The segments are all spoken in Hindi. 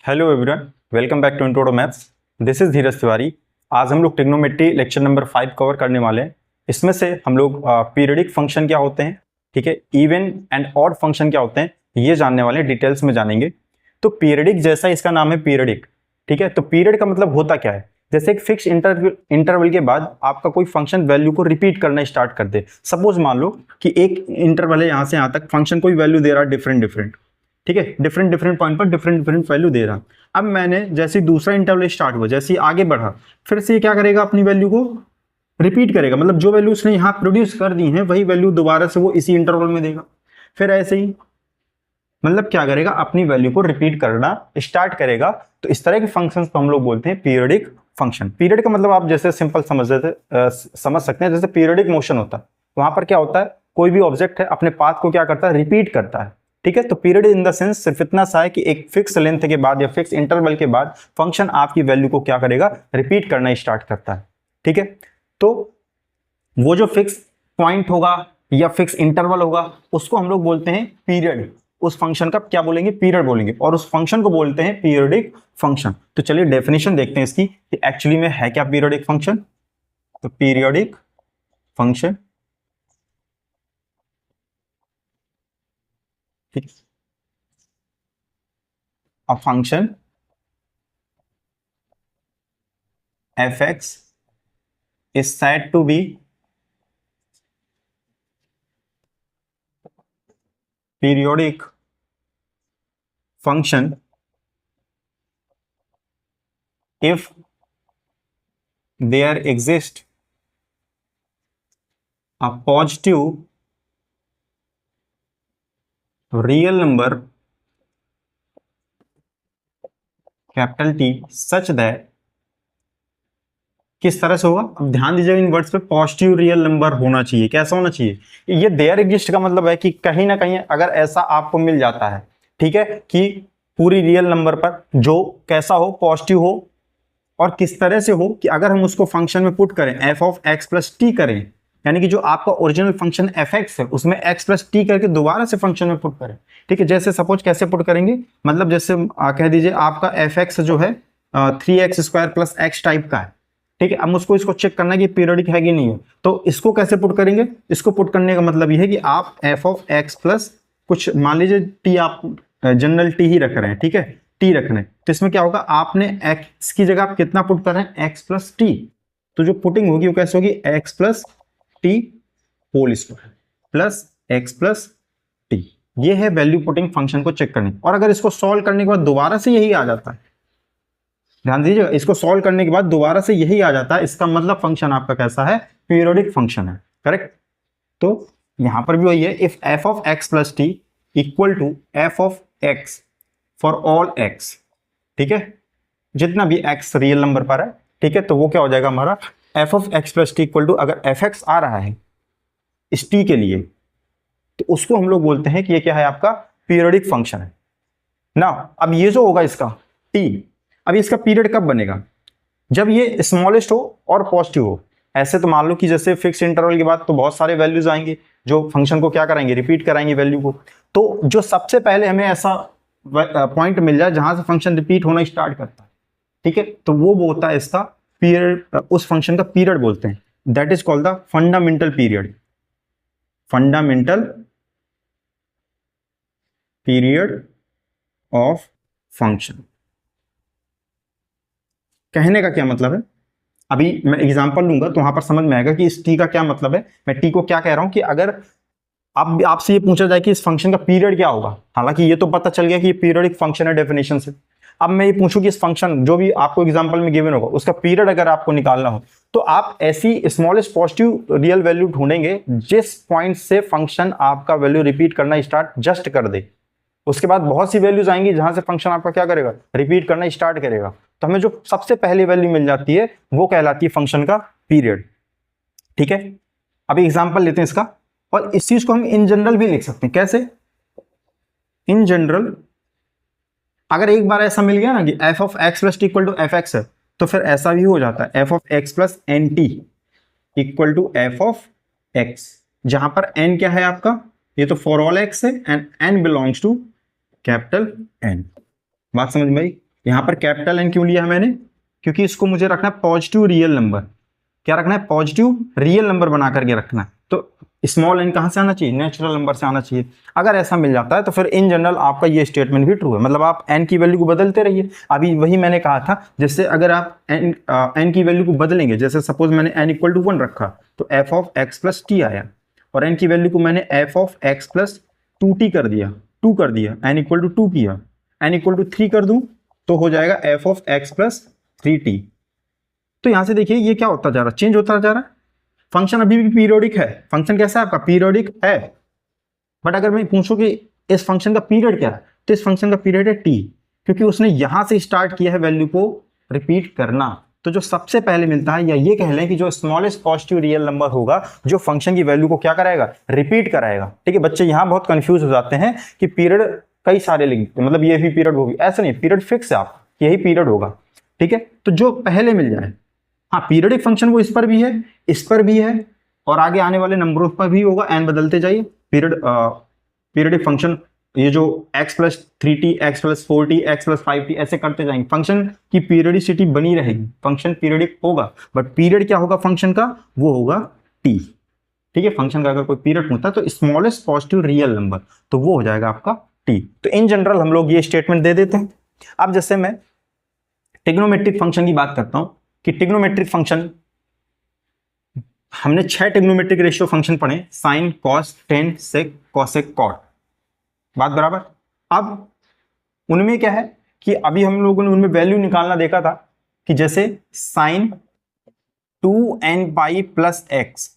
Hello everyone, welcome back to intro maths. This is Dheeraj Tiwari. आज हम लोग ट्रिग्नोमेट्री लेक्चर नंबर 5 कवर करने वाले हैं। इसमें से हम लोग पीरियडिक फंक्शन क्या होते हैं, ठीक है, इवन एंड ऑड फंक्शन क्या होते हैं, ये जानने वाले हैं, डिटेल्स में जानेंगे। तो पीरियडिक जैसा इसका नाम है पीरियडिक, ठीक है। तो पीरियड का मतलब होता क्या है, जैसे एक फिक्स इंटरवल के बाद आपका कोई फंक्शन वैल्यू को रिपीट करना स्टार्ट कर दे। सपोज मान लो कि एक इंटरवल है, यहाँ से यहाँ तक फंक्शन कोई वैल्यू दे रहा है डिफरेंट, ठीक है, डिफरेंट पॉइंट पर डिफरेंट वैल्यू दे रहा। अब मैंने जैसे दूसरा इंटरवल स्टार्ट हुआ, जैसे आगे बढ़ा, फिर से ये क्या करेगा, अपनी वैल्यू को रिपीट करेगा। मतलब जो वैल्यू उसने यहाँ प्रोड्यूस कर दी है वही वैल्यू दोबारा से वो इसी इंटरवल में देगा। फिर ऐसे ही मतलब क्या करेगा, अपनी वैल्यू को रिपीट करना स्टार्ट करेगा। तो इस तरह के फंक्शन को हम लोग बोलते हैं पीरियडिक फंक्शन। पीरियड का मतलब आप जैसे सिंपल समझ सकते हैं, जैसे पीरियडिक मोशन होता है, वहां पर क्या होता है, कोई भी ऑब्जेक्ट है अपने पाथ को क्या करता है, रिपीट करता है, ठीक है। तो पीरियड इन द सेंस सिर्फ इतना सा है कि एक फिक्स लेंथ के बाद या फिक्स इंटरवल के बाद फंक्शन आपकी वैल्यू को क्या करेगा, रिपीट करना स्टार्ट करता है, ठीक है। तो वो जो फिक्स पॉइंट होगा या फिक्स इंटरवल होगा उसको हम लोग बोलते हैं पीरियड। उस फंक्शन का क्या बोलेंगे, पीरियड बोलेंगे, और उस फंक्शन को बोलते हैं पीरियडिक फंक्शन। तो चलिए डेफिनेशन देखते हैं इसकी कि एक्चुअली में है क्या पीरियडिक फंक्शन। तो पीरियडिक फंक्शन, ठीक, a function fx is said to be periodic function if there exists a positive real number capital T such that, किस तरह से होगा, अब ध्यान दीजिएगा इन वर्ड्स पे, पॉजिटिव रियल नंबर होना चाहिए। कैसा होना चाहिए, ये देयर एग्जिस्ट का मतलब है कि कहीं ना कहीं अगर ऐसा आपको मिल जाता है, ठीक है, कि पूरी रियल नंबर पर जो कैसा हो, पॉजिटिव हो, और किस तरह से हो कि अगर हम उसको फंक्शन में पुट करें, F of X plus T करें, यानी कि जो आपका ओरिजिनल फंक्शन एफ एक्स है उसमें एक्स प्लस टी करके दोबारा से फंक्शन में पुट करें, ठीक है। जैसे सपोज कैसे पुट करेंगे, मतलब जैसे कह दीजिए आपका एफ एक्स जो है 3x² प्लस एक्स टाइप का है, ठीक है। अब मुझको इसको चेक करना है कि पीरियडिक है कि नहीं है। तो इसको कैसे पुट करेंगे, इसको पुट करने का मतलब ये है कि आप एफ ऑफ एक्स प्लस कुछ मान लीजिए टी, आप जनरल टी ही रख रहे हैं, ठीक है, टी रख रहे हैं। तो इसमें क्या होगा, आपने एक्स की जगह आप कितना पुट कर रहे हैं, एक्स प्लस टी। तो जो पुटिंग होगी वो कैसे होगी, X plus T whole square plus x plus T. ये है वैल्यू पुटिंग फंक्शन को चेक करने। और अगर इसको सॉल्व करने के बाद दोबारा से यही आ जाता है, ध्यान दीजिएगा, इसको सॉल्व करने के बाद दोबारा से यही आ जाता है, इसका मतलब फंक्शन आपका कैसा है, पीरियडिक फंक्शन है, करेक्ट। तो यहां पर भी वही है, if F of X plus T equal to F of X for all X, ठीक है, जितना भी एक्स रियल नंबर पर है, ठीक है। तो वो क्या हो जाएगा हमारा, F of X plus T equal to, अगर एफ एक्स आ रहा है इस टी के लिए, तो उसको हम लोग बोलते हैं कि ये क्या है, आपका पीरियडिक फंक्शन है ना। अब ये जो होगा इसका टी, अब इसका पीरियड कब बनेगा, जब ये स्मॉलेस्ट हो और पॉजिटिव हो। ऐसे तो मान लो कि जैसे फिक्स इंटरवल के बाद तो बहुत सारे वैल्यूज आएंगे जो फंक्शन को क्या कराएंगे, रिपीट कराएंगे वैल्यू को। तो जो सबसे पहले हमें ऐसा पॉइंट मिल जाए जहां से फंक्शन रिपीट होना स्टार्ट करता है, ठीक है, तो वो होता है इसका पीरियड, उस फंक्शन का पीरियड बोलते हैं। That is called the fundamental period, fundamental period of function. कहने का क्या मतलब है, अभी मैं एग्जांपल लूंगा तो वहां पर समझ में आएगा कि इस टी का क्या मतलब है। मैं टी को क्या कह रहा हूं कि अगर आपसे ये पूछा जाए कि इस फंक्शन का पीरियड क्या होगा, हालांकि ये तो पता चल गया कि ये पीरियडिक फंक्शन है डेफिनेशन से। अब मैं ये पूछूं कि इस फंक्शन जो भी आपको एग्जांपल में गिवन होगा उसका पीरियड अगर आपको निकालना हो, तो आप ऐसी स्मॉलेस्ट पॉजिटिव रियल वैल्यू ढूंढेंगे जिस पॉइंट से फंक्शन आपका वैल्यू रिपीट करना स्टार्ट जस्ट कर दे। उसके बाद बहुत सी वैल्यूज आएंगी जहां से फंक्शन आपका क्या करेगा, रिपीट करना स्टार्ट करेगा। तो हमें जो सबसे पहली वैल्यू मिल जाती है वो कहलाती है फंक्शन का पीरियड, ठीक है। अभी एग्जांपल लेते हैं इसका, और इस चीज को हम इन जनरल भी लिख सकते हैं। कैसे, इन जनरल अगर एक बार ऐसा मिल गया ना कि F of X plus T equal to F X है, तो फिर ऐसा भी हो जाता है F of X plus N T equal to F of X, जहां पर एन क्या है आपका, ये तो फॉर ऑल एक्स है, and N belongs to capital N. बात समझ में आई। यहाँ पर कैपिटल एन क्यों लिया है मैंने, क्योंकि इसको मुझे रखना है पॉजिटिव रियल नंबर। क्या रखना है, पॉजिटिव रियल नंबर बना करके रखना है। तो स्मॉल एन कहाँ से आना चाहिए, नेचुरल नंबर से आना चाहिए। अगर ऐसा मिल जाता है तो फिर इन जनरल आपका ये स्टेटमेंट भी ट्रू है, मतलब आप एन की वैल्यू को बदलते रहिए। अभी वही मैंने कहा था, जैसे अगर आप एन की वैल्यू को बदलेंगे, जैसे सपोज मैंने एन इक्वल टू 1 रखा तो F of X plus T आया, और एन की वैल्यू को मैंने F of X plus 2t कर दिया, 2 कर दिया, एन इक्वल टू 2 किया, एन इक्वल टू 3 कर दूं तो हो जाएगा F of X plus 3t। तो यहां से देखिए ये क्या होता जा रहा है, चेंज होता जा रहा है। फंक्शन अभी भी पीरियोडिक है, फंक्शन कैसा है आपका, पीरियोडिक है। बट अगर मैं पूछूं कि इस फंक्शन का पीरियड क्या है, तो इस फंक्शन का पीरियड है t, क्योंकि उसने यहां से स्टार्ट किया है वैल्यू को रिपीट करना। तो जो सबसे पहले मिलता है, या ये कह लें कि जो स्मॉलेस्ट पॉजिटिव रियल नंबर होगा जो फंक्शन की वैल्यू को क्या कराएगा, रिपीट कराएगा। ठीक है, बच्चे यहां बहुत कंफ्यूज हो जाते हैं कि पीरियड कई सारे लिखते, मतलब ये भी पीरियड होगी, ऐसा नहीं, पीरियड फिक्स है, आप यही पीरियड होगा। ठीक है, तो जो पहले मिल जाए, हाँ पीरियडिक फंक्शन वो इस पर भी है, इस पर भी है, और आगे आने वाले नंबरों पर भी होगा, एन बदलते जाइए। पीरियडिक फंक्शन ये जो x plus 3t, x plus 4t, x plus 5t ऐसे करते जाएंगे, फंक्शन की पीरियडिसिटी बनी रहेगी, फंक्शन पीरियडिक होगा, बट पीरियड क्या होगा फंक्शन का, वो होगा t। ठीक है, फंक्शन का अगर कोई पीरियड होता है तो स्मॉलेस्ट पॉजिटिव रियल नंबर, तो वो हो जाएगा आपका t। तो इन जनरल हम लोग ये स्टेटमेंट दे देते हैं। अब जैसे मैं ट्रिग्नोमेट्रिक फंक्शन की बात करता हूं कि ट्रिग्नोमेट्रिक फंक्शन, हमने 6 ट्रिग्नोमेट्रिक रेशियो फंक्शन पढ़े, साइन, कॉस, टेन, सेक, कॉसेक, कॉट, बात बराबर। अब उनमें क्या है कि अभी हम लोगों ने उनमें वैल्यू निकालना देखा था कि जैसे sign 2n pi plus x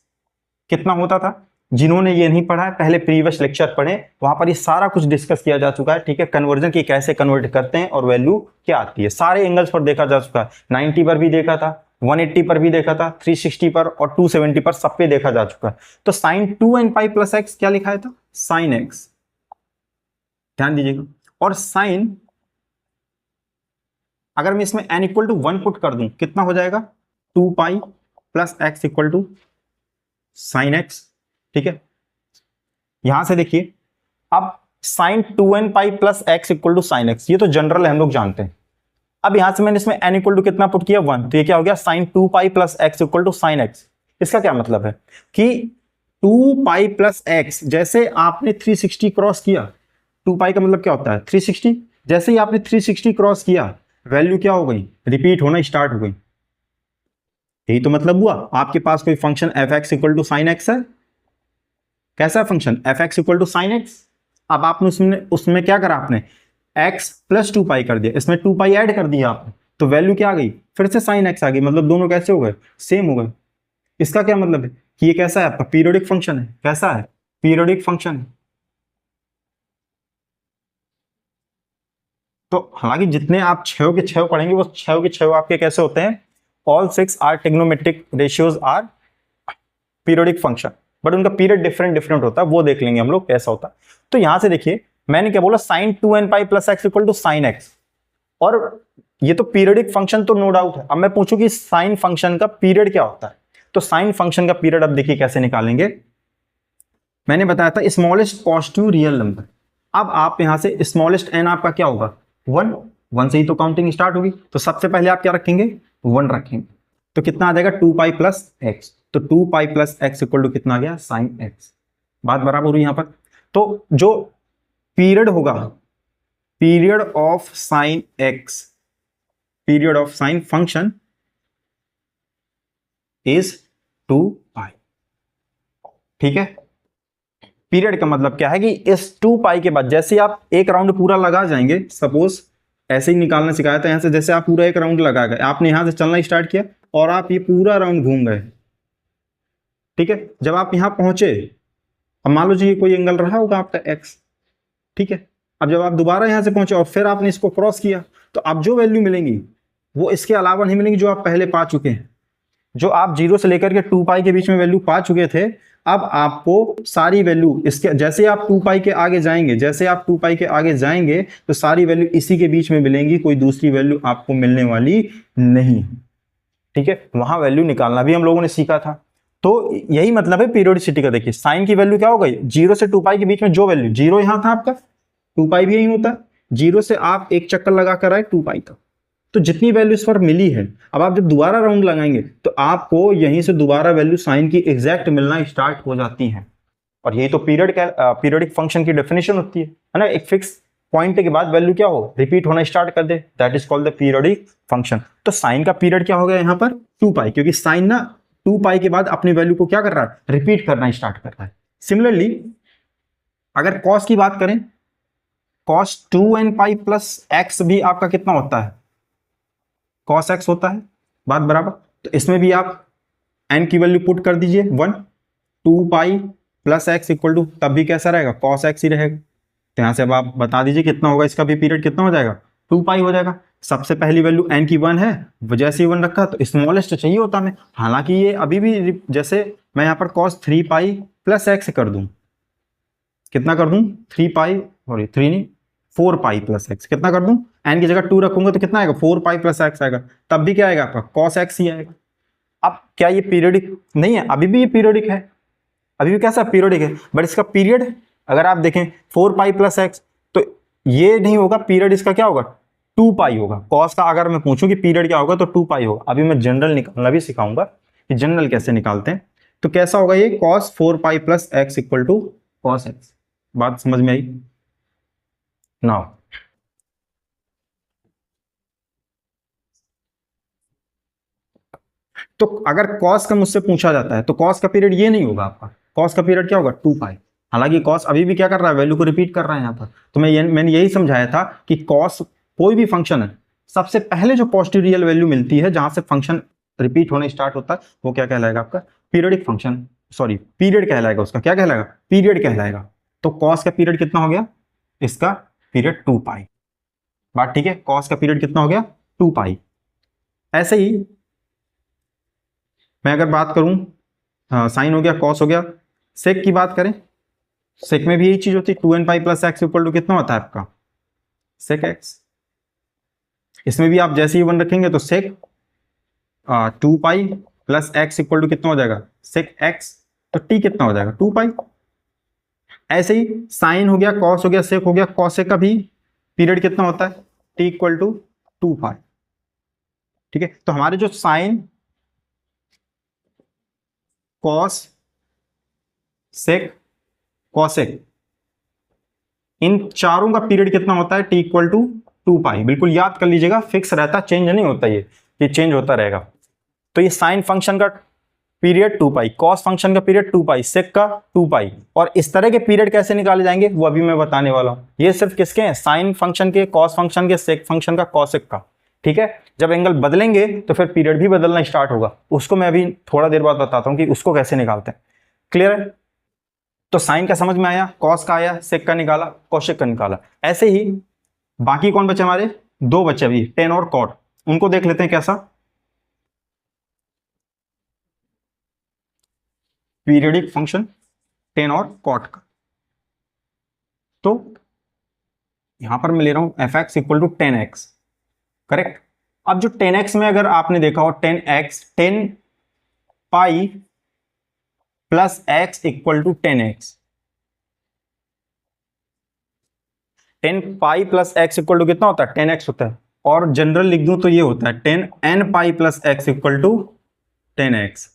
कितना होता था। जिन्होंने ये नहीं पढ़ा है, पहले प्रीवियस लेक्चर पढ़े, वहां पर ये सारा कुछ डिस्कस किया जा चुका है। ठीक है, कन्वर्जन की कैसे कन्वर्ट करते हैं और वैल्यू क्या आती है, सारे एंगल्स पर देखा जा चुका है। 90 पर भी देखा था, 180 पर भी देखा था, 360 पर और 270 पर, सब पे देखा जा चुका है। तो sign 2n pi plus x क्या लिखा है था, साइन एक्स, ध्यान दीजिएगा। और साइन, अगर मैं इसमें n इक्वल टू 1 पुट कर दूं कितना हो जाएगा, 2 pi plus X equal to sine X. ठीक है, यहां से देखिए, अब sine 2n pi plus X equal to sine X, ये तो जनरल है, हम लोग जानते हैं। अब यहां से मैंने इसमें n इक्वल टू कितना पुट किया, 1, तो ये क्या हो गया, sine 2 pi plus X equal to sine X. इसका क्या मतलब है कि 2 पाई प्लस एक्स, जैसे आपने 360 क्रॉस किया, 2 पाई का मतलब क्या होता है 360, जैसे ही आपने 360 क्रॉस किया वैल्यू क्या हो गई, रिपीट होना स्टार्ट हो गई। यही तो मतलब हुआ, आपके पास कोई function F x equal to sine X है, कैसा function F x equal to sine X. अब आपने उसमें क्या करा, आपने x प्लस 2 पाई कर दिया, इसमें 2 पाई ऐड कर दिया आपने, तो वैल्यू क्या आ गई, फिर से साइन एक्स आ गई, मतलब दोनों कैसे हो गए, सेम हो गए। इसका क्या मतलब है कि ये कैसा है आपका, पीरियोडिक फंक्शन है। कैसा है, पीरियोडिक फंक्शन है। तो हालांकि जितने आप 6 के 6 पढ़ेंगे वो 6 के 6 आपके कैसे होते हैं, all 6 are trigonometric ratios are periodic function, but उनका पीरियड डिफरेंट डिफरेंट होता है, वो देख लेंगे हम लोग कैसा होता है। तो यहां से देखिए मैंने क्या बोला, sine 2n pi plus X equal to sine X, और ये तो पीरियडिक फंक्शन तो नो डाउट है। अब मैं पूछूं कि साइन फंक्शन का पीरियड क्या होता है, तो साइन फंक्शन का पीरियड अब देखिए कैसे निकालेंगे। मैंने बताया था स्मॉलेस्ट पॉजिटिव रियल नंबर। अब आप यहां से स्मॉलेस्ट एन आपका क्या होगा, 1 से ही तो काउंटिंग स्टार्ट होगी, तो सबसे पहले आप क्या रखेंगे, 1 रखेंगे, तो कितना आ जाएगा 2 पाई प्लस एक्स, तो 2 pi plus X equal to कितना आ गया, साइन एक्स। बात बराबर हुई यहां पर। तो जो पीरियड होगा, period of sine x, period of sine function is 2 पाई। ठीक है, पीरियड का मतलब क्या है कि इस 2 पाई के बाद जैसे आप एक राउंड पूरा लगा जाएंगे, सपोज ऐसे ही निकालना सिखाया था, यहां से जैसे आप पूरा एक राउंड लगा गए, आपने यहां से चलना स्टार्ट किया और आप ये पूरा राउंड घूम गए। ठीक है, जब आप यहां पहुंचे, अब मान लो जी कोई एंगल रहा होगा आपका एक्स, ठीक है, अब जब आप दोबारा यहां से पहुंचे और फिर आपने इसको क्रॉस किया, तो अब जो वैल्यू मिलेंगी वो इसके अलावा नहीं मिलेंगी जो आप पहले पा चुके हैं। जो आप 0 से लेकर के 2 पाई के बीच में वैल्यू पा चुके थे, अब आपको सारी वैल्यू इसके, जैसे आप 2 पाई के आगे जाएंगे, जैसे आप 2 पाई के आगे जाएंगे तो सारी वैल्यू इसी के बीच में मिलेंगी, कोई दूसरी वैल्यू आपको मिलने वाली नहीं। ठीक है, वहां वैल्यू निकालना भी हम लोगों ने सीखा था। तो यही मतलब है पीरियोडिसिटी का। देखिए साइन की वैल्यू क्या हो गई, 0 से 2 पाई के बीच में जो वैल्यू, 0 यहां था आपका, 2 पाई भी यही होता है, जीरो से आप एक चक्कर लगा कर आए 2 पाई तक, तो जितनी वैल्यू इस पर मिली है, अब आप जब दोबारा राउंड लगाएंगे तो आपको यहीं से दोबारा वैल्यू साइन की एग्जैक्ट मिलना स्टार्ट हो जाती है। और यही तो पीरियडिक फंक्शन की डेफिनेशन होती है ना, एक फिक्स पॉइंट के बाद वैल्यू क्या हो, रिपीट होना स्टार्ट कर दे, that is called the periodic function. तो साइन का पीरियड क्या हो गया यहाँ पर 2 पाई, क्योंकि साइन ना 2 पाई के बाद अपनी वैल्यू को क्या कर रहा है, रिपीट करना स्टार्ट कर रहा है। सिमिलरली अगर कॉस की बात करें, cos 2n pi plus x भी आपका कितना होता है, कॉस एक्स होता है, बात बराबर। तो इसमें भी आप n की वैल्यू पुट कर दीजिए 1, 2 pi plus X equal to, तब भी कैसा रहेगा, कॉस एक्स ही रहेगा। तो यहां से अब आप बता दीजिए कितना होगा, इसका भी पीरियड कितना हो जाएगा, 2 पाई हो जाएगा। सबसे पहली वैल्यू n की 1 है, जैसे ही 1 रखा तो स्मॉलेस्ट चाहिए होता हमें, हालांकि ये अभी भी, जैसे मैं यहाँ पर cos 3 पाई प्लस एक्स कर दूं, कितना कर दूं 3 पाई, सॉरी 3 नहीं 4 पाई प्लस एक्स, कितना कर दूं, n की जगह 2 रखूंगा तो कितना आएगा 4 पाई प्लस एक्स आएगा, तब भी क्या आएगा आपका cos एक्स ही आएगा। अब क्या ये पीरियडिक नहीं है, अभी भी ये पीरियडिक है, अभी भी कैसा पीरियडिक है, बट इसका पीरियड अगर आप देखें 4 पाई प्लस एक्स, तो ये नहीं होगा, पीरियड इसका क्या होगा 2 पाई होगा। कॉस का अगर मैं पूछूं कि पीरियड क्या होगा तो 2 पाई होगा। अभी मैं जनरल निकालना भी सिखाऊंगा कि जनरल कैसे निकालते हैं। तो कैसा होगा ये, cos 4 pi plus X equal to cos X. बात समझ में आई नाउ। तो अगर cos का मुझसे पूछा जाता है तो cos का पीरियड ये नहीं होगा आपका, cos का पीरियड क्या होगा 2 पाई। हालांकि cos अभी भी क्या कर रहा है, वैल्यू को रिपीट कर रहा है यहाँ पर। तो मैंने यही समझाया था कि cos कोई भी फंक्शन है, सबसे पहले जो पॉजिटिव रियल वैल्यू मिलती है जहां से फंक्शन रिपीट होने स्टार्ट होता है, वो क्या कहलाएगा आपका, पीरियडिक फंक्शन, सॉरी पीरियड कहलाएगा उसका, क्या कहलाएगा, पीरियड कहलाएगा। तो cos का पीरियड कितना हो गया, इसका पीरियड 2 पाई। बात ठीक है, cos का पीरियड कितना हो गया 2 पाई। ऐसे ही मैं अगर बात करूं, साइन हो गया, कॉस हो गया, सेक की बात करें, सेक में भी यही चीज होती है, 2n pi plus X equal to कितना होता है आपका, सेक एक्स। इसमें भी आप जैसे ही 1 रखेंगे तो sec 2 pi plus X equal to कितना हो जाएगा, सेक एक्स। तो टी कितना हो जाएगा 2 पाई। ऐसे ही साइन हो गया, कॉस हो गया, सेक हो गया, कॉसेक का भी पीरियड कितना होता है, टी इक्वल टू 2 पाई। ठीक है, तो हमारे जो साइन, कॉस, सेक, कॉसेक, इन चारों का पीरियड कितना होता है, टी इक्वल टू 2 पाई। बिल्कुल याद कर लीजिएगा, फिक्स रहता, चेंज नहीं होता, ये चेंज होता रहेगा। तो ये साइन फंक्शन का पीरियड 2 पाई, कॉस फंक्शन का पीरियड 2 पाई, सेक का 2 पाई। और इस तरह के पीरियड कैसे निकाले जाएंगे वो अभी मैं बताने वाला हूं। ये सिर्फ किसके हैं, साइन फंक्शन के, कॉस फंक्शन के, सेक फंक्शन का, कॉसेक का। ठीक है, जब एंगल बदलेंगे तो फिर पीरियड भी बदलना स्टार्ट होगा, उसको मैं अभी थोड़ा देर बाद बताता हूं कि उसको कैसे निकालते हैं। क्लियर है? तो साइन का समझ में आया, कॉस का आया, सेक का निकाला, कॉसेक का निकाला। ऐसे ही बाकी कौन बचे हमारे, 2 बचे अभी, टेन और कॉट। उनको देख लेते हैं कैसा, पीरियडिक फंक्शन टेन और कॉट का। तो यहां पर मैं ले रहा हूं F x equal to 10x, correct. अब जो 10x में अगर आपने देखा हो 10x, 10 pi plus X equal to 10x, 10 pi plus X equal to कितना होता है, 10x होता है। और जनरल लिख दूं तो ये होता है 10n pi plus X equal to 10x।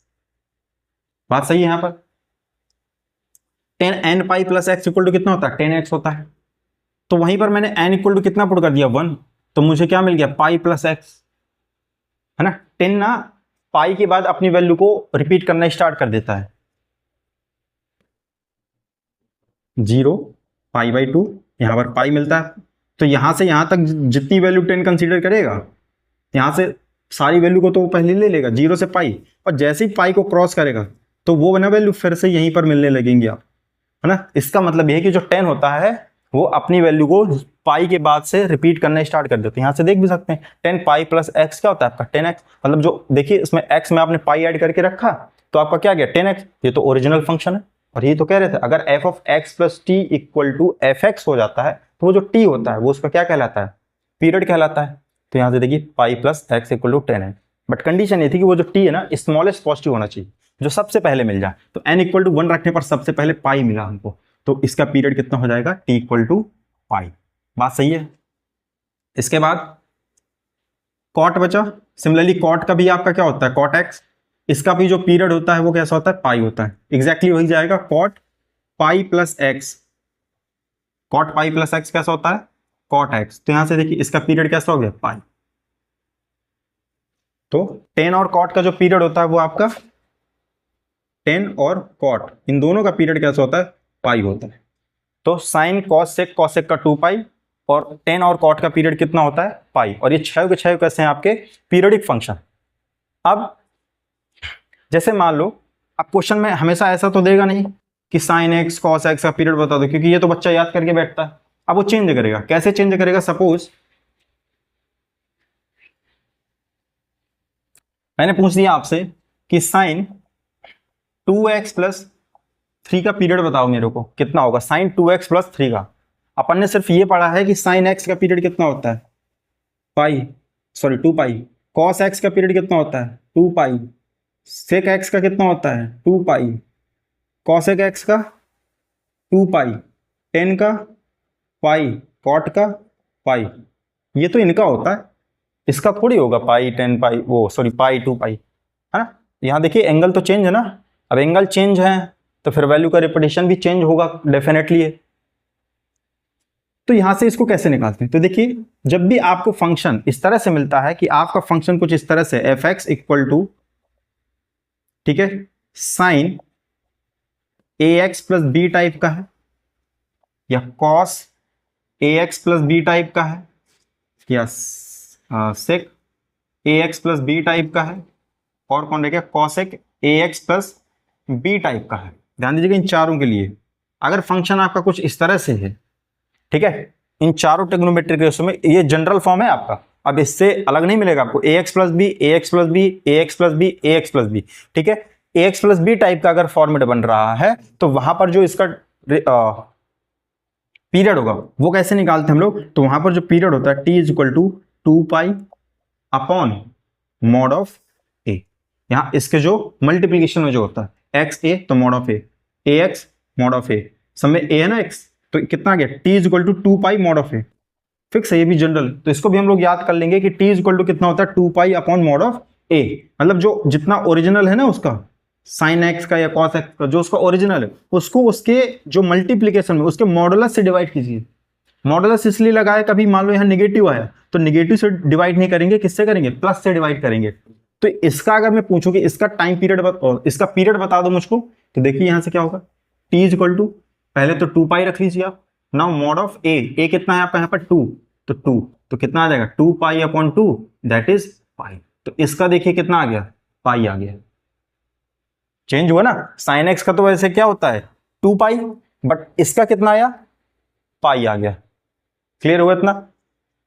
बात सही है? यहां पर 10n pi plus X equal to कितना होता है, 10x होता है। तो वहीं पर मैंने n इक्वल टू कितना पुट कर दिया, 1, तो मुझे क्या मिल गया, पाई प्लस एक्स, है ना। 10 ना पाई के बाद अपनी वैल्यू को रिपीट करना स्टार्ट कर देता है, 0 पाई बाई 2, यहां पर पाई मिलता है। तो यहां से यहां तक जितनी वैल्यू 10 कंसीडर करेगा, यहां से सारी वैल्यू को तो वो पहले ले लेगा 0 से पाई, और जैसे ही पाई को क्रॉस करेगा तो वो बना वैल्यू फिर से यहीं पर मिलने लगेंगे आप, है ना। इसका मतलब यह है कि जो 10 होता है वो अपनी वैल्यू को पाई के बाद से रिपीट करना स्टार्ट कर देते हैं। यहां से देख भी सकते हैं 10 पाई प्लस एक्स क्या होता है आपका 10x, मतलब जो देखिए इसमें x में आपने पाई ऐड करके रखा तो आपका क्या गया 10x। ये तो ओरिजिनल फंक्शन है। और ये तो कह रहे थे अगर f of x plus T equal to F X हो जाता है तो वो जो t होता है वो उसका क्या कहलाता है, पीरियड कहलाता है। तो यहां से देखिए pi plus X equal to 10x, but condition ये थी कि वो जो t है ना स्मॉलेस्ट पॉजिटिव होना चाहिए, जो सबसे पहले मिल जाए। तो n इक्वल टू 1 रखने पर सबसे पहले पाई मिला हमको, तो इसका पीरियड कितना हो जाएगा, t इक्वल टू पाई। बात सही है? इसके बाद कॉट बचा। सिमिलरली कॉट का भी आपका क्या होता है, कॉट एक्स, इसका भी जो पीरियड होता है वो कैसा होता है, पाई होता है। एग्जैक्टली वही जाएगा, cot pi plus X. Cot pi plus X कैसा होता है, कॉट एक्स। तो यहां से देखिए इसका पीरियड कैसा हो गया, पाई। तो टेन और कॉट का जो पीरियड होता है वो आपका, टेन और कॉट इन दोनों का पीरियड कैसा होता है, पाई होता है। तो साइन कॉस सेक का 2 पाई और टेन और कॉट का पीरियड कितना होता है, पाई। और ये छह के छह कैसे हैं आपके, पीरियडिक फंक्शन। अब जैसे मान लो, अब क्वेश्चन में हमेशा ऐसा तो देगा नहीं कि साइन एक्स कॉस एक्स का पीरियड बता दो, क्योंकि ये तो बच्चा याद करके बैठता है। अब वो चेंज करेगा, कैसे चेंज करेगा, सपोज मैंने पूछ दिया आपसे कि साइन 2x प्लस 3 का पीरियड बताओ मेरे को कितना होगा, साइन 2x प्लस 3 का। अपन ने सिर्फ ये पढ़ा है कि साइन x का पीरियड कितना होता है, पाई, सॉरी 2 पाई। कॉस x का पीरियड कितना होता है, 2 पाई। सेक x का कितना होता है, 2 पाई। कॉसेक x का 2 पाई। टेन का पाई, कॉट का पाई। ये तो इनका होता है, इसका थोड़ी होगा पाई, 10 पाई, वो सॉरी पाई 2 पाई, है ना। यहाँ देखिए एंगल तो चेंज है ना। अब एंगल चेंज है तो फिर वैल्यू का रिपीटेशन भी चेंज होगा डेफिनेटली है। तो यहां से इसको कैसे निकालते हैं, तो देखिए जब भी आपको फंक्शन इस तरह से मिलता है कि आपका फंक्शन कुछ इस तरह से एफ एक्स इक्वल टू, ठीक है, sine A x plus B type का है, या cos A x plus B type का है, या sec A x plus B type का है, और कौन रहेगा, cosec A x plus B type का है। ध्यान दीजिएगा इन चारों के लिए अगर फंक्शन आपका कुछ इस तरह से है, ठीक है, इन चारों ट्रिग्नोमेट्रिक रेशियो में ये जनरल फॉर्म है आपका। अब इससे अलग नहीं मिलेगा आपको, ए एक्स प्लस बी, ए एक्स प्लस बी, ए एक्स प्लस बी, ए एक्स प्लस बी, ठीक है। ए एक्स प्लस बी टाइप का अगर फॉर्मेट बन रहा है तो वहां पर जो इसका पीरियड होगा वो कैसे निकालते हैं हम लोग, तो वहां पर जो पीरियड होता है T is equal to 2 pi upon mod of A. यहां इसके जो मल्टीप्लीकेशन में जो होता है एक्स ए, तो mod of A x mod of A, सब में ए है ना एक्स, तो कितना आ गया, T is equal to 2 pi mod of A. Fix है ये भी जनरल, तो इसको भी हम लोग याद कर लेंगे कि टी इज इक्वल टू कितना होता है, 2 पाई अपॉन मॉड ऑफ ए। मतलब जो जितना ओरिजिनल है ना उसका, साइन एक्स का या कॉस एक्स का जो उसका ओरिजिनल है, उसको उसके जो मल्टीप्लीकेशन में उसके मॉडुलस से डिवाइड कीजिए। मॉडुलस इसलिए लगाया, कभी मान लो यहाँ निगेटिव आया तो निगेटिव से डिवाइड नहीं करेंगे, किससे करेंगे, प्लस से डिवाइड करेंगे। तो इसका अगर मैं पूछूं कि इसका टाइम पीरियड इसका पीरियड बता दो मुझको, तो देखिए यहां से क्या होगा, टी इज इक्वल टू, पहले तो 2 पाई रख लीजिए आप। नाउ मॉड ऑफ ए कितना है आपका यहाँ पर 2, तो 2 तो कितना आ जाएगा, 2 pi upon 2 that is pi. तो इसका देखिए कितना आ गया, पाई आ गया, चेंज हुआ ना। साइन एक्स का तो वैसे क्या होता है 2 पाई, बट इसका कितना आया, पाई आ गया। क्लियर हुआ इतना।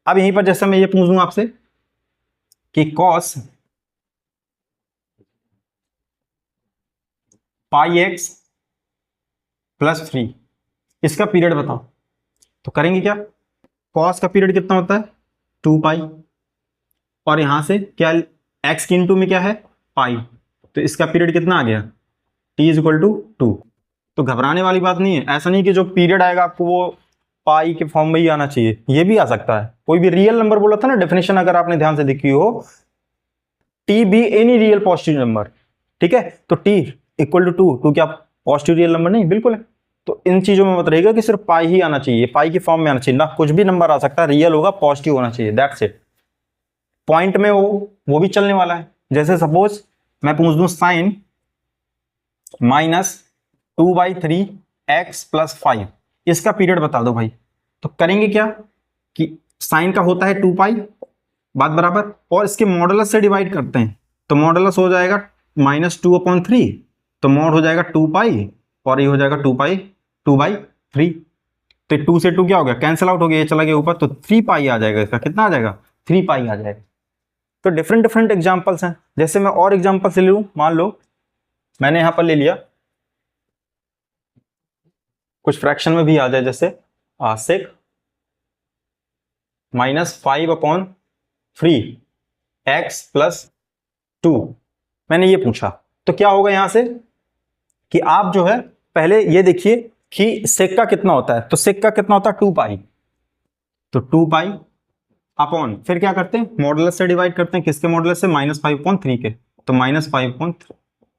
अब यहीं पर जैसे मैं ये पूछ दूं आपसे कि कॉस पाई एक्स प्लस 3 इसका पीरियड बताओ, तो करेंगे क्या, कॉस का पीरियड कितना होता है 2 पाई, और यहां से क्या एक्स की इंटू में क्या है पाई, तो इसका पीरियड कितना आ गया, टी इज इक्वल टू 2। तो घबराने वाली बात नहीं है, ऐसा नहीं कि जो पीरियड आएगा आपको वो पाई के फॉर्म में ही आना चाहिए, ये भी आ सकता है। कोई भी रियल नंबर बोला था ना, डेफिनेशन अगर आपने ध्यान से देखी हो, T be any real positive number, ठीक है, तो टी इक्वल टू 2 क्या पॉजिटिव रियल नंबर नहीं, बिल्कुल है। तो इन चीजों में मत रहेगा कि सिर्फ पाई ही आना चाहिए, पाई की फॉर्म में आना चाहिए ना, कुछ भी नंबर आ सकता है, रियल होगा, पॉजिटिव होना चाहिए, दैट्स इट। पॉइंट में वो भी चलने वाला है। जैसे सपोज मैं पूछ दूं साइन -2/3 x प्लस 5 इसका पीरियड बता दो भाई, तो करेंगे क्या कि साइन का होता है 2 पाई, बात बराबर, और इसके मॉडुलस से डिवाइड करते हैं, तो मॉडुलस हो जाएगा -2/3, तो मॉड हो जाएगा 2 पाई, और ये हो जाएगा 2 पाई 2/3। तो 2 से 2 क्या हो गया, कैंसिल आउट हो गया, ये चला गया ऊपर, तो 3 पाई आ जाएगा, इसका कितना आ जाएगा, 3 पाई आ जाएगा। तो डिफरेंट डिफरेंट एग्जाम्पल्स हैं। जैसे मैं और एग्जाम्पल से ले लूं, मान लो मैंने यहां पर ले लिया, कुछ फ्रैक्शन में भी आ जाए, जैसे सेक -5/3 x प्लस 2, मैंने ये पूछा, तो क्या होगा यहां से कि आप जो है पहले ये देखिए कि सेक का कितना होता है, तो सेक का कितना होता है 2 पाई, तो 2 पाई अपॉन, फिर क्या करते हैं, मॉडुलस से डिवाइड करते हैं, किसके मॉडुलस से, -5/3 के, तो -5/3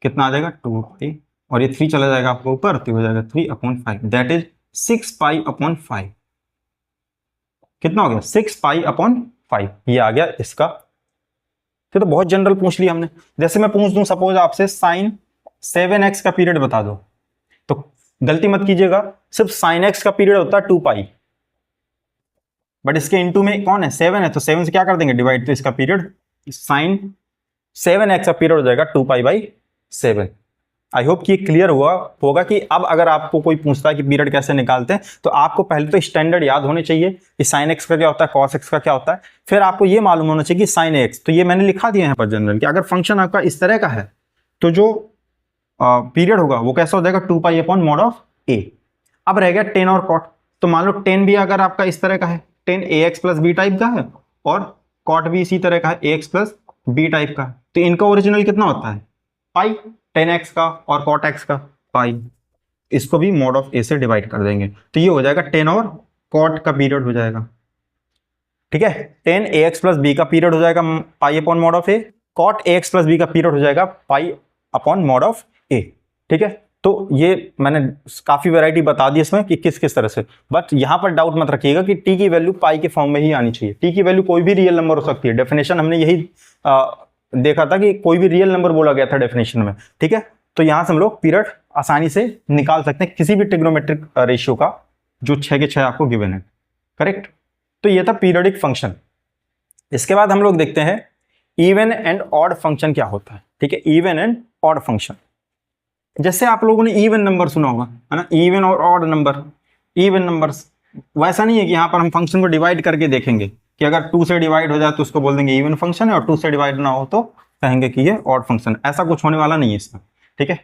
कितना आ जाएगा 2 और ये 3 चला जाएगा आपको ऊपर, तो हो जाएगा 3/5, दैट इज 6π/5। कितना हो गया 6π/5, ये आ गया इसका। फिर तो बहुत जनरल पूछ लिया हमने। जैसे मैं पूछ दूं सपोज आपसे sin 7x का पीरियड बता दो, तो गलती मत कीजिएगा, सिर्फ sin x का पीरियड होता है 2π, बट इसके इनटू में कौन है 7 है, तो 7 से क्या कर देंगे डिवाइड, तो इसका पीरियड sin 7x का पीरियड हो जाएगा 2π/7। आई होप कि क्लियर हुआ होगा कि अब अगर आपको कोई पूछता है कि पीरियड कैसे निकालते हैं, तो आपको पहले तो स्टैंडर्ड याद होने चाहिए कि sin x का क्या होता है, cos x का क्या होता है, फिर आपको ये मालूम होना चाहिए कि sin x, तो ये मैंने लिखा दिया है यहाँ पर जनरल कि अगर फंक्शन आपका इस तरह का है तो जो पीरियड होगा वो कैसा हो जाएगा 2π/mod(a). अब रह गया tan और cot, तो मान लो tan भी अगर आपका इस तरह का है, tan ax + b टाइप का है, और cot भी इसी तरह का है, ax + b टाइप का, तो इनका ओरिजिनल कितना होता है पाई, tan x का और cot x का पाई, इसको भी mod(a) से डिवाइड कर देंगे, तो ये हो जाएगा tan और cot का पीरियड हो जाएगा, ठीक है। tan ax + b का पीरियड हो जाएगा π/mod(a), cot ax + b का पीरियड हो जाएगा π/mod(a), ठीक है। तो ये मैंने काफी वैरायटी बता दी इसमें कि किस किस तरह से, बट यहां पर डाउट मत रखिएगा कि t की वैल्यू पाई के फॉर्म में ही आनी चाहिए। t की वैल्यू कोई भी रियल नंबर हो सकती है, डेफिनेशन हमने यही देखा था कि कोई भी रियल नंबर बोला गया था डेफिनेशन में, ठीक है। तो यहां से हम लोग पीरियड आसानी से निकाल सकते हैं किसी भी ट्रिग्नोमेट्रिक रेशियो का जो 6 के 6 आपको गिवन है, करेक्ट। तो ये था पीरियडिक फंक्शन। इसके बाद हम लोग देखते हैं इवन एंड ऑड फंक्शन क्या होता है, ठीक है। इवन एंड ऑड फंक्शन, जैसे आप लोगों ने इवन नंबर सुना होगा, है ना, इवन और ऑड नंबर, इवन नंबर्स, वैसा नहीं है कि यहाँ पर हम फंक्शन को डिवाइड करके देखेंगे कि अगर 2 से डिवाइड हो जाए तो उसको बोल देंगे इवन फंक्शन है, और 2 से डिवाइड ना हो तो कहेंगे कि ये ऑड फंक्शन, ऐसा कुछ होने वाला नहीं है इसमें, ठीक है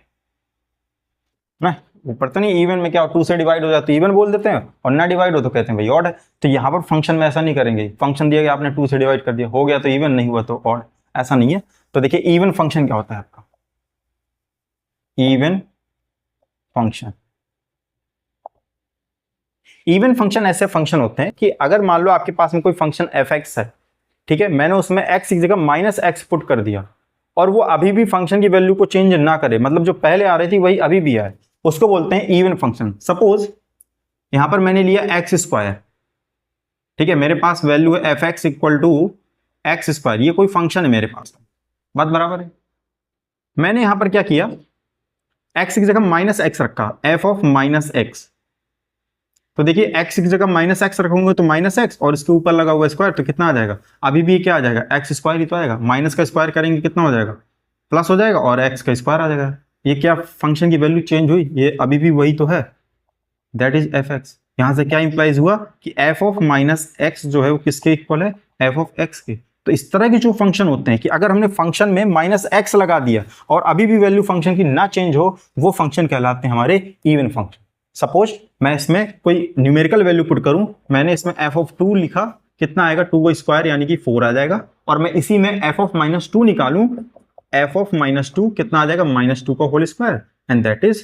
ना। ऊपर तो नहीं, इवन में क्या 2 से डिवाइड हो जाए तो इवन बोल देते हैं, और ना डिवाइड हो तो कहते हैं भाई ऑड है। तो यहाँ पर फंक्शन में ऐसा नहीं करेंगे, फंक्शन दिया गया आपने 2 से डिवाइड कर दिया, हो गया तो इवन, नहीं हुआ तो ऑड, ऐसा नहीं है। तो देखिए इवन फंक्शन क्या होता है आपका, इवन फंक्शन, इवन फंक्शन ऐसे फंक्शन होते हैं कि अगर मान लो आपके पास में कोई फंक्शन f(x) है, ठीक है, मैंने उसमें x की जगह -x पुट कर दिया, और वो अभी भी फंक्शन की वैल्यू को चेंज ना करे, मतलब जो पहले आ रही थी वही अभी भी आए, उसको बोलते हैं इवन फंक्शन। सपोज यहां पर मैंने लिया x², ठीक है, मेरे पास वैल्यू है f(x) = x², ये कोई फंक्शन है मेरे पास, बात बराबर है। मैंने यहां पर क्या किया, x की जगह -x रखा, f(-x), तो देखिए x की जगह -x रखूंगा तो -x, और इसके ऊपर लगा हुआ स्क्वायर, तो कितना आ जाएगा, अभी भी क्या आ जाएगा, x² ही तो आएगा, माइनस का स्क्वायर करेंगे कितना हो जाएगा, प्लस हो जाएगा, और x का स्क्वायर आ जाएगा। ये क्या फंक्शन की वैल्यू चेंज हुई, ये अभी भी वही तो है, दैट इज f(x). यहां से क्या इंप्लाइज हुआ कि f(-x) जो है वो किसके इक्वल है, f(x) के। तो इस तरह के जो फंक्शन होते हैं कि अगर हमने फंक्शन में -x लगा दिया और अभी भी वैल्यू फंक्शन की ना चेंज हो, वो फंक्शन कहलाते हैं हमारे इवन फंक्शन। सपोज मैं इसमें कोई न्यूमेरिकल वैल्यू पुट करूं, मैंने इसमें f(2) लिखा, कितना आएगा 2 का स्क्वायर यानी कि 4 आ जाएगा, और मैं इसी में f(-2) निकालूं, f(-2) कितना आ जाएगा, -2 का whole square, and that is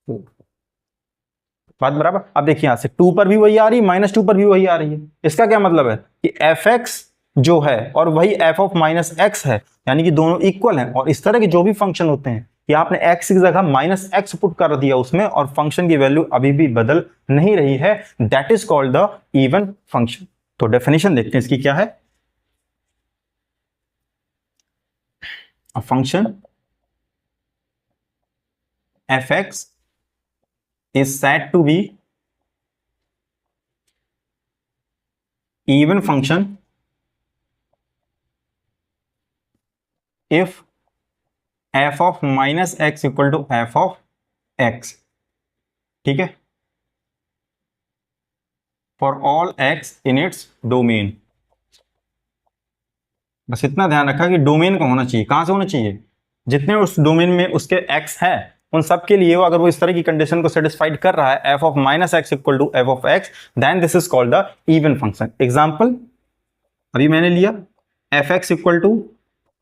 4। बात बराबर। अब देखिए यहां से 2 पर भी वही आ रही है, -2 पर भी वही आ रही है, इसका क्या मतलब है कि f(x) जो है और वही f(-x) है, यानी कि दोनों इक्वल हैं। और इस तरह के जो भी फंक्शन होते हैं कि आपने x की जगह -x पुट कर दिया उसमें, और फंक्शन की वैल्यू अभी भी बदल नहीं रही है, that is called the even function. तो डेफिनेशन देखते हैं इसकी क्या है, a function f(x) is said to be even function if f(-x) equal to f(x), ठीक है, for all x in its domain. बस इतना ध्यान रखा कि डोमेन का होना चाहिए, कहां से होना चाहिए, जितने उस डोमेन में उसके x है उन सब के लिए, अगर वो इस तरह की कंडीशन को सेटिस्फाइड कर रहा है, f(-x) equal to f(x), then this is called the even function. Example अभी मैंने लिया f(x) equal to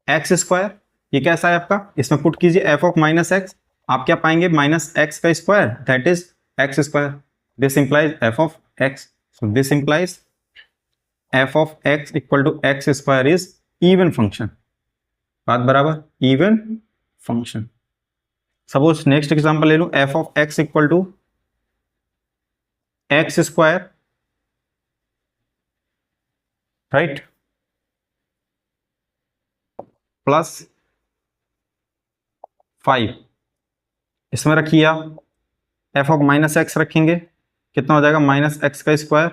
x², ये कैसा है आपका, इसमें पुट कीजिए f(-x), आप क्या पाएंगे, -x का square, that is x², this implies f(x), so this implies F of X equal to X square is even function, बात बराबर, even function. Suppose next example ले लूं, F of X equal to X square, right, plus 5, इसमें रखिए आप एफ ऑफ माइनस एक्स रखेंगे, कितना हो जाएगा, माइनस एक्स का स्क्वायर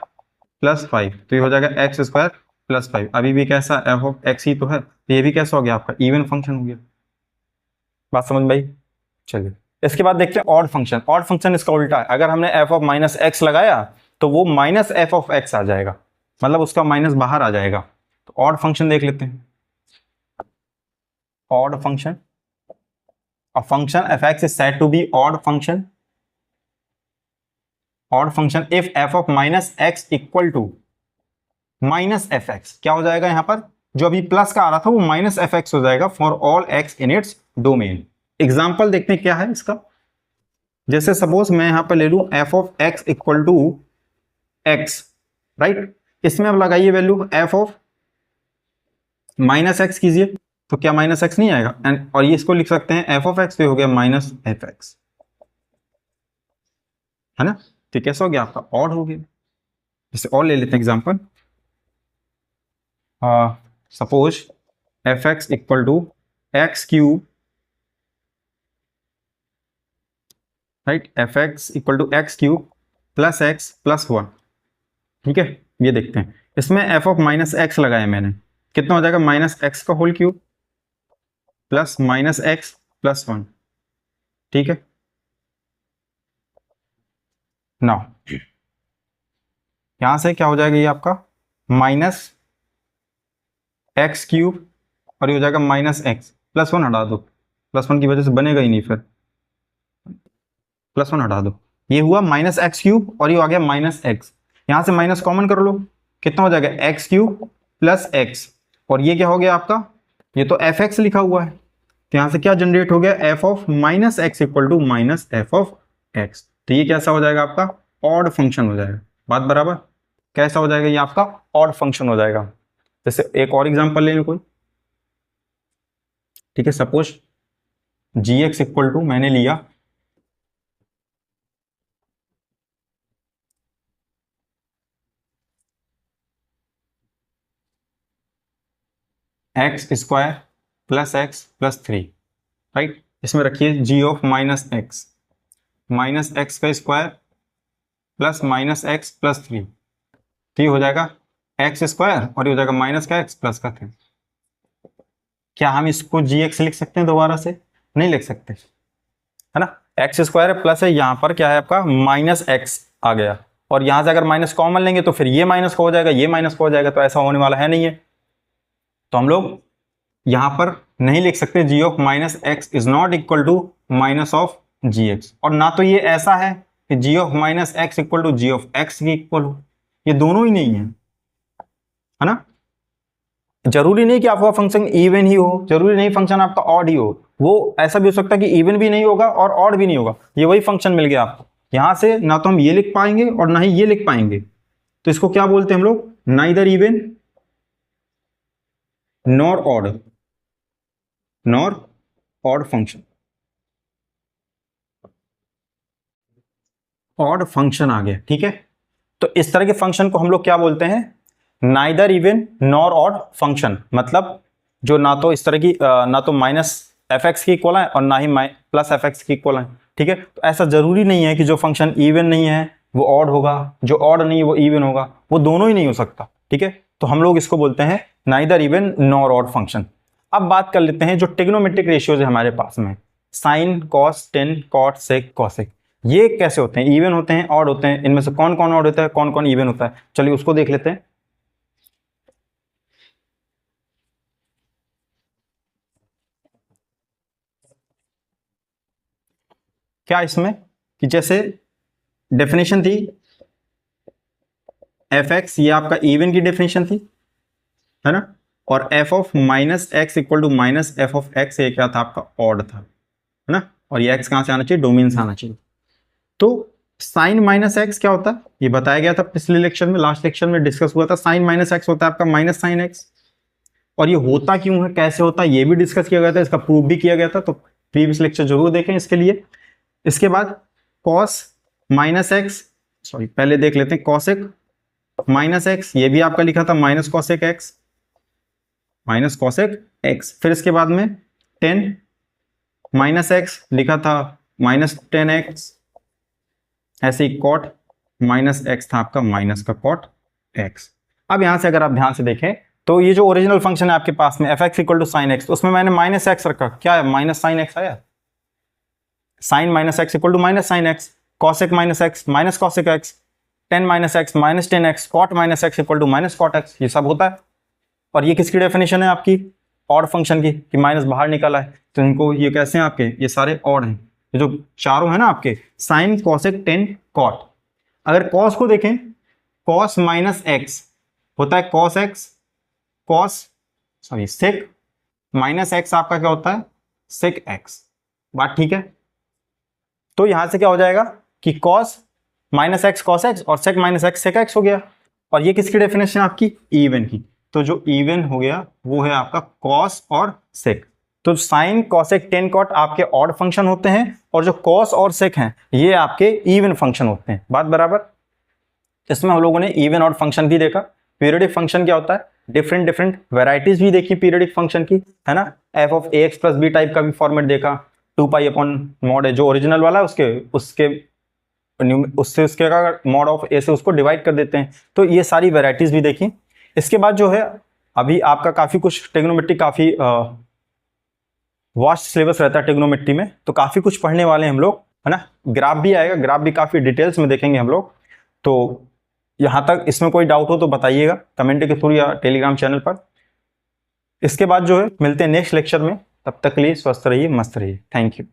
प्लस 5, तो ये हो जाएगा एक्स स्क्वायर प्लस 5। अभी भी कैसा, एफ ऑफ एक्स ही तो है, तो ये भी कैसा हो गया आपका, इवन फंक्शन हो गया। बात समझ में आई? चलिए इसके बाद देखते हैं ऑड फंक्शन। ऑड फंक्शन इसका उल्टा है, अगर हमने एफ ऑफ माइनस एक्स लगाया तो वो माइनस एफ ऑफ एक्स आ जाएगा, मतलब उसका माइनस बाहर आ जाएगा। तो ऑड फंक्शन देख लेते हैं। Odd function, a function f x is said to be odd function, odd function if f of minus x equal to minus fx, क्या हो जाएगा यहां पर, जो अभी प्लस का आ रहा था वो माइनस एफ एक्स हो जाएगा for all x in its domain. Example देखते हैं क्या है इसका। जैसे सपोज मैं यहां पर ले लूं F of X equal to X, right, इसमें अब लगाइए value F of minus X कीजिए, तो क्या माइनस एक्स नहीं आएगा, एंड और ये इसको लिख सकते हैं एफ ऑफ एक्स, तो हो गया माइनस एफ एक्स, है ना। तो कैसा हो गया आपका, ऑड हो गया। जैसे और ले लेते हैं example, suppose F x equal to X cube, right, F x equal to X cube plus x plus 1, ठीक है। ये देखते हैं, इसमें एफ ऑफ माइनस एक्स लगाया मैंने, कितना हो जाएगा, माइनस एक्स का whole cube plus minus x plus 1, ठीक है। नाउ यहां से क्या हो जाएगा, ये आपका माइनस एक्स क्यूब और ये हो जाएगा माइनस एक्स प्लस 1, हटा दो, प्लस 1 की वजह से बनेगा ही नहीं, फिर प्लस 1 हटा दो, ये हुआ माइनस एक्स क्यूब और ये आ गया माइनस एक्स, यहां से माइनस कॉमन कर लो, कितना हो जाएगा, एक्स क्यूब प्लस एक्स, और ये क्या हो गया आपका, ये तो एफ एक्स लिखा हुआ है, तो यहां से क्या जनरेट हो गया, f of minus x equal to minus f of x. तो ये कैसा हो जाएगा आपका, ऑड फंक्शन हो जाएगा, बात बराबर। कैसा हो जाएगा ये आपका, ऑड फंक्शन हो जाएगा। जैसे एक और एग्जांपल ले लो कोई, ठीक है, suppose g x equal to मैंने लिया x square plus x plus 3, right, इसमें रखिए जी ऑफ माइनस एक्स का square plus minus x plus 3, तो ये हो जाएगा एक्स स्क्वायर और ये हो जाएगा माइनस का एक्स प्लस का 3। क्या हम इसको जी एक्स लिख सकते हैं दोबारा से, नहीं लिख सकते, है ना। एक्स स्क्वायर प्लस है, यहां पर क्या है आपका, माइनस एक्स आ गया, और यहां से अगर माइनस कॉमन लेंगे तो फिर ये माइनस का हो जाएगा, ये माइनस का हो जाएगा, तो ऐसा होने वाला है नहीं है, तो हम लोग यहां पर नहीं लिख सकते G of minus x is not equal to minus of G x, और ना तो ये ऐसा है कि G of minus x equal to G of x की इक्वल हो, ये दोनों ही नहीं है ना। जरूरी नहीं कि आपका फंक्शन इवन ही हो, जरूरी नहीं फंक्शन आपका ऑड ही हो, वो ऐसा भी हो सकता है कि इवन भी नहीं होगा और ऑड भी नहीं होगा, ये वही फंक्शन मिल गया आपको। यहां से ना तो हम ये लिख पाएंगे और ना ही ये लिख पाएंगे, तो इसको क्या बोलते हैं हम लोग, neither even nor odd function. Odd function आ गया, ठीक है। तो इस तरह के फंक्शन को हम लोग क्या बोलते हैं, neither even nor odd function, मतलब जो ना तो इस तरह की ना तो माइनस एफ एक्स की इक्वल है और ना ही प्लस एफ एक्स की इक्वल है, ठीक है। तो ऐसा जरूरी नहीं है कि जो फंक्शन इवन नहीं है वो ऑड होगा, जो ऑड नहीं है वो इवन होगा, वो दोनों ही नहीं हो सकता, ठीक है। तो हम लोग इसको बोलते हैं neither even nor odd function. अब बात कर लेते हैं जो ट्रिग्नोमेट्रिक रेशियोज है हमारे पास में, साइन, कॉस, टेन, कॉट, सेक, कॉसेक, ये कैसे होते हैं, इवन होते हैं, ऑड होते हैं, इनमें से कौन कौन ऑड होता है, कौन कौन इवन होता है, चलिए उसको देख लेते हैं। क्या इसमें कि जैसे डेफिनेशन थी एफ एक्स, ये आपका इवन की डेफिनेशन थी, है ना, और f of minus x equal to minus f of x, ये क्या था आपका, ऑड था, है ना, और ये एक्स कहां से आना चाहिए, डोमेन से आना चाहिए। तो साइन माइनस एक्स क्या होता है ये बताया गया था पिछले लेक्चर में, लास्ट लेक्चर में डिस्कस हुआ था। साइन माइनस एक्स होता है आपका माइनस साइन एक्स, और ये होता क्यों है, कैसे होता है, ये भी डिस्कस किया गया था, इसका प्रूफ भी किया गया था, तो प्रीवियस लेक्चर जरूर देखें इसके लिए। इसके बाद कॉस माइनस एक्स, सॉरी पहले देख लेते हैं कॉसेक माइनस एक्स, ये भी आपका लिखा था minus cosec x, minus cosec x. फिर इसके बाद में टेन माइनस एक्स लिखा था माइनस टेन एक्स, ऐसे ही कॉट माइनस एक्स था आपका माइनस का कॉट एक्स। अब यहां से अगर आप ध्यान से देखें तो ये जो ओरिजिनल फंक्शन है आपके पास में f x equal to sine x, तो उसमें मैंने माइनस एक्स रखा, क्या है माइनस साइन एक्स आया, sine minus x equal to minus sine x, cosec minus x minus cosec x, tan minus x minus tan x, cot minus x equal to minus cot x, ये सब होता है। और ये किसकी डेफिनेशन है आपकी, ऑड फंक्शन की, कि माइनस बाहर निकला है तो इनको ये कैसे हैं आपके, ये सारे ऑड हैं, ये जो चारों है ना आपके साइन कॉसेक टेन कॉट। अगर कॉस को देखें, कॉस माइनस एक्स होता है cos x, cos sorry sec minus x आपका क्या होता है सेक एक्स, बात ठीक है। तो यहां से क्या हो जाएगा कि cos minus x cos x और sec minus x sec x हो गया। और ये किसकी डेफिनेशन आपकी, इवन की, तो जो इवन हो गया वो है आपका कॉस और सेक। तो साइन कॉसेक टेन कॉट आपके ऑड फंक्शन होते हैं, और जो कॉस और सेक हैं ये आपके इवन फंक्शन होते हैं, बात बराबर। इसमें हम लोगों ने इवन ऑड फंक्शन भी देखा। पीरियडिक फंक्शन क्या होता है, डिफरेंट डिफरेंट वेराइटीज भी देखी पीरियडिक फंक्शन की, है ना। F of A x plus B type का भी फॉर्मेट देखा, 2 पाई अपॉन मॉड है जो ओरिजिनल वाला है उसके उसके का मॉड ऑफ ए से उसको डिवाइड कर देते हैं, तो ये सारी वेराइटीज भी देखी। इसके बाद जो है अभी आपका काफी कुछ ट्रिग्नोमेट्री, काफी वास्ट सिलेबस रहता है ट्रिग्नोमेट्री में, तो काफी कुछ पढ़ने वाले हैं हम लोग, है ना। ग्राफ भी आएगा, ग्राफ भी काफी डिटेल्स में देखेंगे हम लोग। तो यहां तक इसमें कोई डाउट हो तो बताइएगा कमेंट के थ्रू या टेलीग्राम चैनल पर। इसके बाद जो है मिलते हैं नेक्स्ट लेक्चर में, तब तक के लिए स्वस्थ रहिए, मस्त रहिए, थैंक यू।